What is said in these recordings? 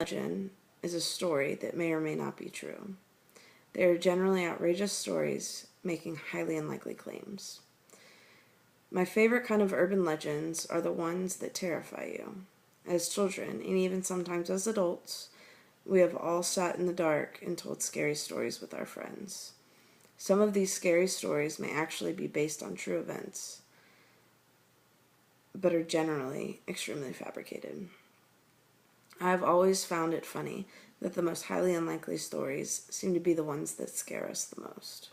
legend is a story that may or may not be true. They are generally outrageous stories making highly unlikely claims. My favorite kind of urban legends are the ones that terrify you. As children, and even sometimes as adults, we have all sat in the dark and told scary stories with our friends. Some of these scary stories may actually be based on true events, but are generally extremely fabricated. I have always found it funny that the most highly unlikely stories seem to be the ones that scare us the most.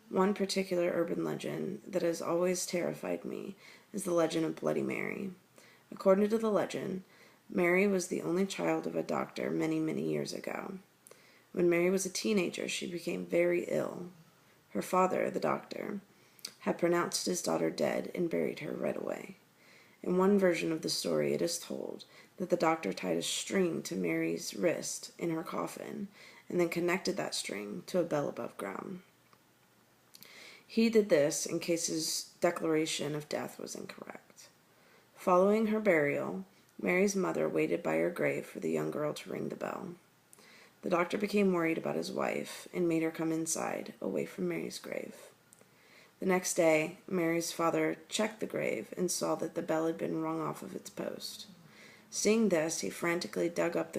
One particular urban legend that has always terrified me is the legend of Bloody Mary. According to the legend, Mary was the only child of a doctor many, many years ago. When Mary was a teenager, she became very ill. Her father, the doctor, had pronounced his daughter dead and buried her right away. In one version of the story, it is told that the doctor tied a string to Mary's wrist in her coffin and then connected that string to a bell above ground. He did this in case his declaration of death was incorrect. Following her burial, Mary's mother waited by her grave for the young girl to ring the bell. The doctor became worried about his wife and made her come inside, away from Mary's grave. The next day, Mary's father checked the grave and saw that the bell had been rung off of its post. Seeing this, he frantically dug up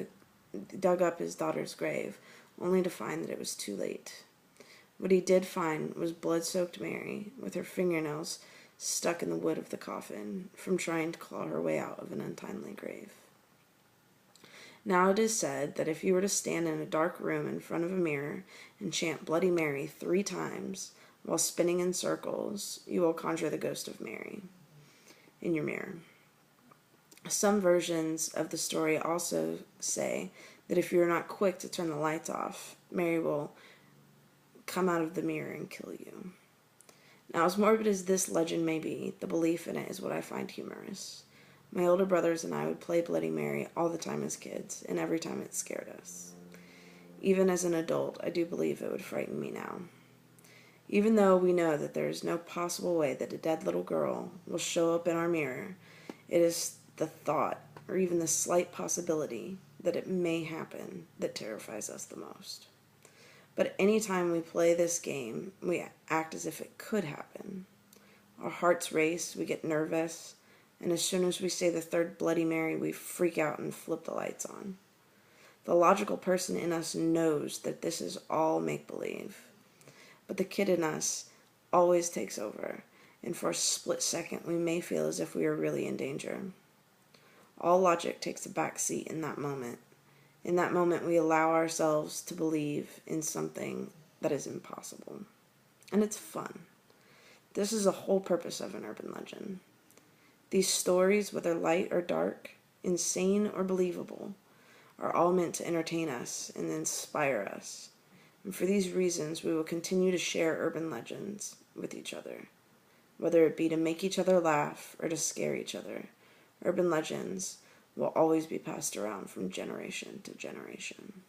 his daughter's grave, only to find that it was too late. What he did find was blood-soaked Mary, with her fingernails stuck in the wood of the coffin, from trying to claw her way out of an untimely grave. Now it is said that if you were to stand in a dark room in front of a mirror and chant Bloody Mary 3 times while spinning in circles, you will conjure the ghost of Mary in your mirror. Some versions of the story also say that if you are not quick to turn the lights off, Mary will come out of the mirror and kill you. Now, as morbid as this legend may be, the belief in it is what I find humorous. My older brothers and I would play Bloody Mary all the time as kids, and every time it scared us. Even as an adult, I do believe it would frighten me now. Even though we know that there is no possible way that a dead little girl will show up in our mirror, it is the thought, or even the slight possibility, that it may happen that terrifies us the most. But anytime we play this game, we act as if it could happen. Our hearts race, we get nervous, and as soon as we say the 3rd Bloody Mary, we freak out and flip the lights on. The logical person in us knows that this is all make-believe, but the kid in us always takes over, and for a split second we may feel as if we are really in danger. All logic takes a back seat in that moment. In that moment, we allow ourselves to believe in something that is impossible. And it's fun. This is the whole purpose of an urban legend. These stories, whether light or dark, insane or believable, are all meant to entertain us and inspire us. And for these reasons, we will continue to share urban legends with each other, whether it be to make each other laugh or to scare each other. Urban legends will always be passed around from generation to generation.